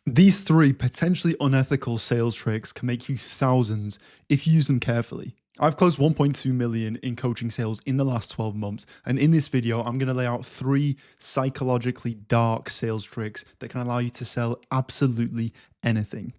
These three potentially unethical sales tricks can make you thousands if you use them carefully. I've closed 1.2 million in coaching sales in the last 12 months. And in this video, I'm going to lay out three psychologically dark sales tricks that can allow you to sell absolutely anything.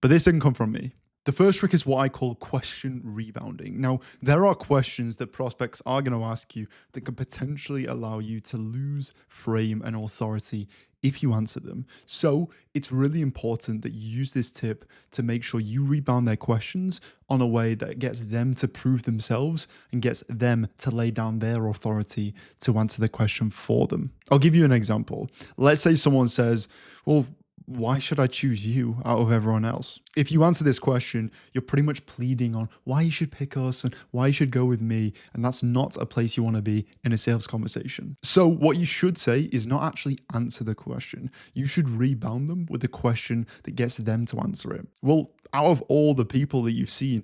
But this didn't come from me. The first trick is what I call question rebounding. Now, there are questions that prospects are going to ask you that could potentially allow you to lose frame and authority if you answer them. So it's really important that you use this tip to make sure you rebound their questions on a way that gets them to prove themselves and gets them to lay down their authority to answer the question for them. I'll give you an example. Let's say someone says, well, why should I choose you out of everyone else? If you answer this question, you're pretty much pleading on why you should pick us and why you should go with me. And that's not a place you want to be in a sales conversation. So what you should say is not actually answer the question. You should rebound them with a question that gets them to answer it. Well, out of all the people that you've seen,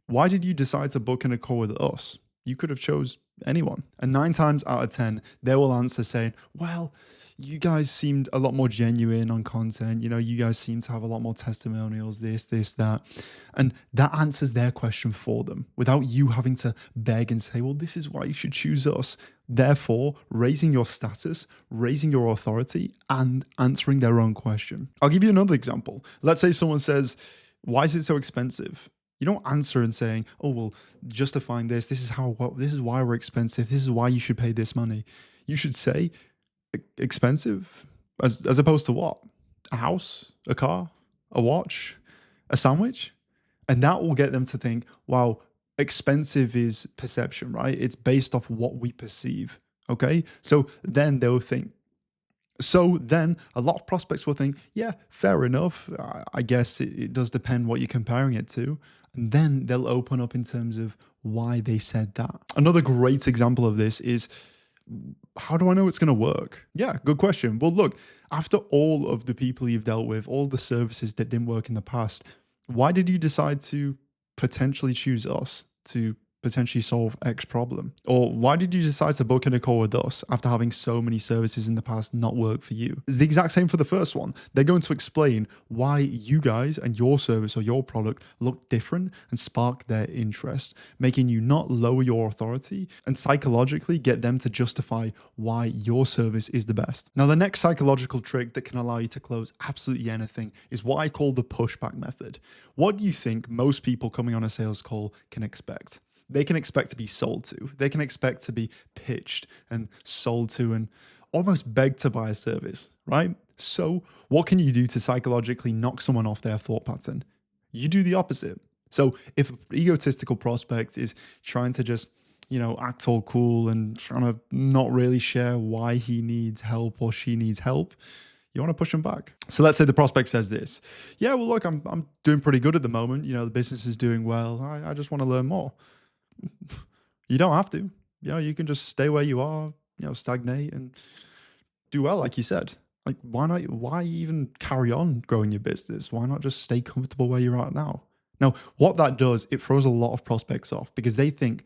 why did you decide to book in a call with us? You could have chose anyone. And 9 times out of 10, they will answer saying, well, you guys seemed a lot more genuine on content. You know, you guys seem to have a lot more testimonials, this, that. And that answers their question for them without you having to beg and say, well, this is why you should choose us. Therefore, raising your status, raising your authority, and answering their own question. I'll give you another example. Let's say someone says, why is it so expensive? You don't answer and saying, oh, well, justifying this is why we're expensive. This is why you should pay this money. You should say, expensive as opposed to what? A house, a car, a watch, a sandwich? And that will get them to think, wow, expensive is perception, right? It's based off what we perceive. Okay. So then they'll think, so then a lot of prospects will think, yeah, fair enough. I guess it does depend what you're comparing it to. And then they'll open up in terms of why they said that. Another great example of this is, how do I know it's going to work? Yeah, good question. Well, look, after all of the people you've dealt with, all the services that didn't work in the past, why did you decide to potentially choose us to potentially solve X problem? Or why did you decide to book in a call with us after having so many services in the past not work for you? It's the exact same for the first one. They're going to explain why you guys and your service or your product look different and spark their interest, making you not lower your authority and psychologically get them to justify why your service is the best. Now, the next psychological trick that can allow you to close absolutely anything is what I call the pushback method. What do you think most people coming on a sales call can expect? They can expect to be sold to. They can expect to be pitched and sold to and almost begged to buy a service, right? So what can you do to psychologically knock someone off their thought pattern? You do the opposite. So if an egotistical prospect is trying to just, act all cool and trying to not really share why he needs help or she needs help, you want to push them back. So let's say the prospect says this. Yeah, well, look, I'm doing pretty good at the moment. The business is doing well. I just want to learn more. You don't have to. You can just stay where you are, stagnate and do well, like you said. Like, why not? Why even carry on growing your business? Why not just stay comfortable where you're at now? Now, what that does, it throws a lot of prospects off because they think,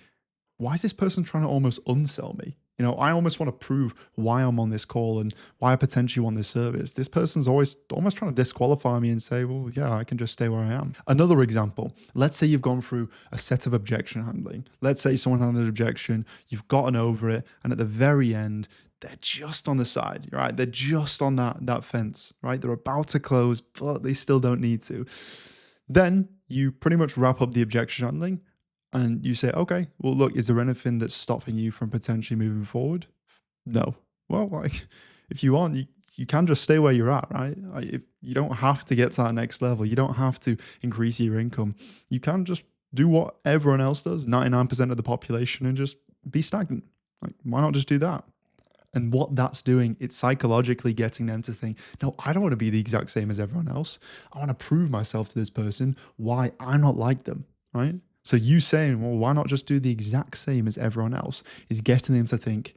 why is this person trying to almost unsell me? I almost want to prove why I'm on this call and why I potentially want this service. This person's almost trying to disqualify me and say, well, yeah, I can just stay where I am. Another example, let's say you've gone through a set of objection handling. Let's say someone had an objection, you've gotten over it, and at the very end, they're just on the side, right? They're just on that fence, right? They're about to close, but they still don't need to. Then you pretty much wrap up the objection handling. And you say, okay, well, look, is there anything that's stopping you from potentially moving forward? No. Well, if you want, you can just stay where you're at, right? If you don't have to get to that next level, you don't have to increase your income. You can just do what everyone else does, 99% of the population, and just be stagnant. Why not just do that? And what that's doing, it's psychologically getting them to think, no, I don't want to be the exact same as everyone else. I want to prove myself to this person why I'm not like them, right? So you saying, well, why not just do the exact same as everyone else is getting them to think,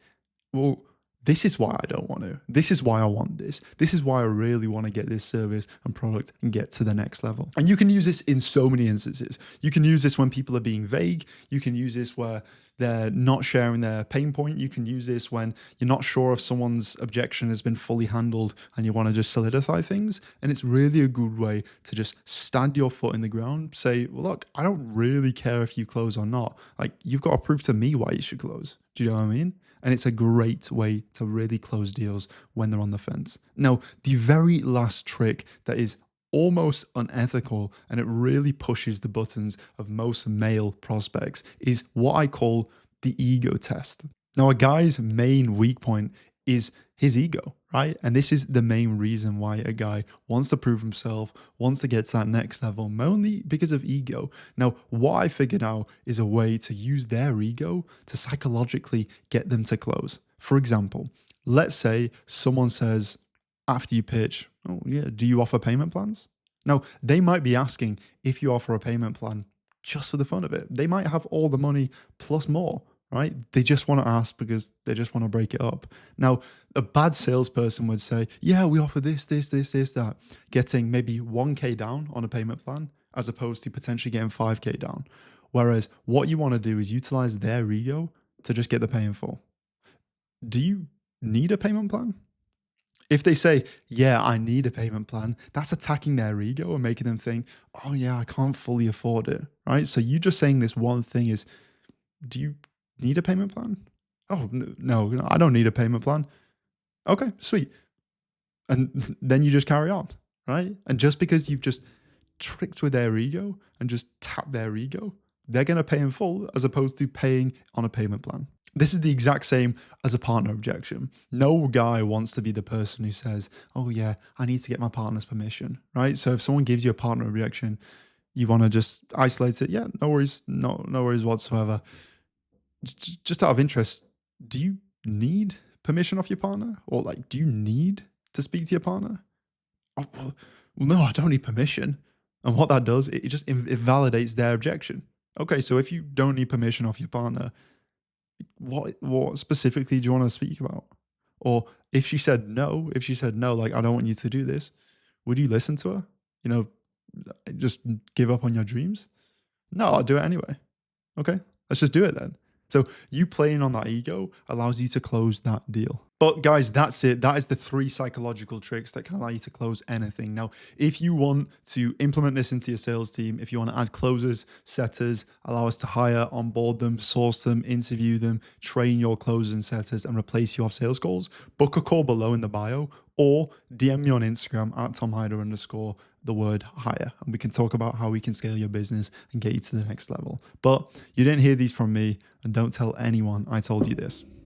well, This is why I don't want to. This is why I want this. This is why I really want to get this service and product and get to the next level. And you can use this in so many instances. You can use this when people are being vague. You can use this where they're not sharing their pain point. You can use this when you're not sure if someone's objection has been fully handled and you want to just solidify things. And it's really a good way to just stand your foot in the ground, say, well, look, I don't really care if you close or not. Like, you've got to prove to me why you should close. Do you know what I mean? And it's a great way to really close deals when they're on the fence. Now, the very last trick that is almost unethical and it really pushes the buttons of most male prospects is what I call the ego test. Now, a guy's main weak point is his ego, right? And this is the main reason why a guy wants to prove himself, wants to get to that next level, mainly because of ego. Now, what I figured out is a way to use their ego to psychologically get them to close. For example, let's say someone says after you pitch, oh yeah, do you offer payment plans? Now, they might be asking if you offer a payment plan just for the fun of it. They might have all the money plus more, right? They just want to ask because they just want to break it up. Now, a bad salesperson would say, yeah, we offer this, that, getting maybe 1K down on a payment plan as opposed to potentially getting 5K down. Whereas what you want to do is utilize their ego to just get the pay in full. Do you need a payment plan? If they say, yeah, I need a payment plan, that's attacking their ego and making them think, oh yeah, I can't fully afford it, right? So you just saying this one thing is, do you need a payment plan? Oh, no, I don't need a payment plan. Okay, sweet. And then you just carry on, right? And just because you've just tricked with their ego and just tapped their ego, they're going to pay in full as opposed to paying on a payment plan. This is the exact same as a partner objection. No guy wants to be the person who says, oh yeah, I need to get my partner's permission, right? So if someone gives you a partner objection, you want to just isolate it. Yeah, no worries, no worries whatsoever. Just out of interest, do you need permission off your partner? Or like, do you need to speak to your partner? Oh, well, no, I don't need permission. And what that does, it just it validates their objection. Okay, so if you don't need permission off your partner, what specifically do you want to speak about? Or if she said no, like, I don't want you to do this, would you listen to her? You know, just give up on your dreams? No, I'll do it anyway. Okay, let's just do it then. So you playing on that ego allows you to close that deal. But guys, that's it. That is the 3 psychological tricks that can allow you to close anything. Now, if you want to implement this into your sales team, if you want to add closers, setters, allow us to hire, onboard them, source them, interview them, train your closers and setters, and replace you off sales calls, book a call below in the bio or DM me on Instagram at @TomHyder_ the word hire, and we can talk about how we can scale your business and get you to the next level. But you didn't hear these from me, and don't tell anyone I told you this.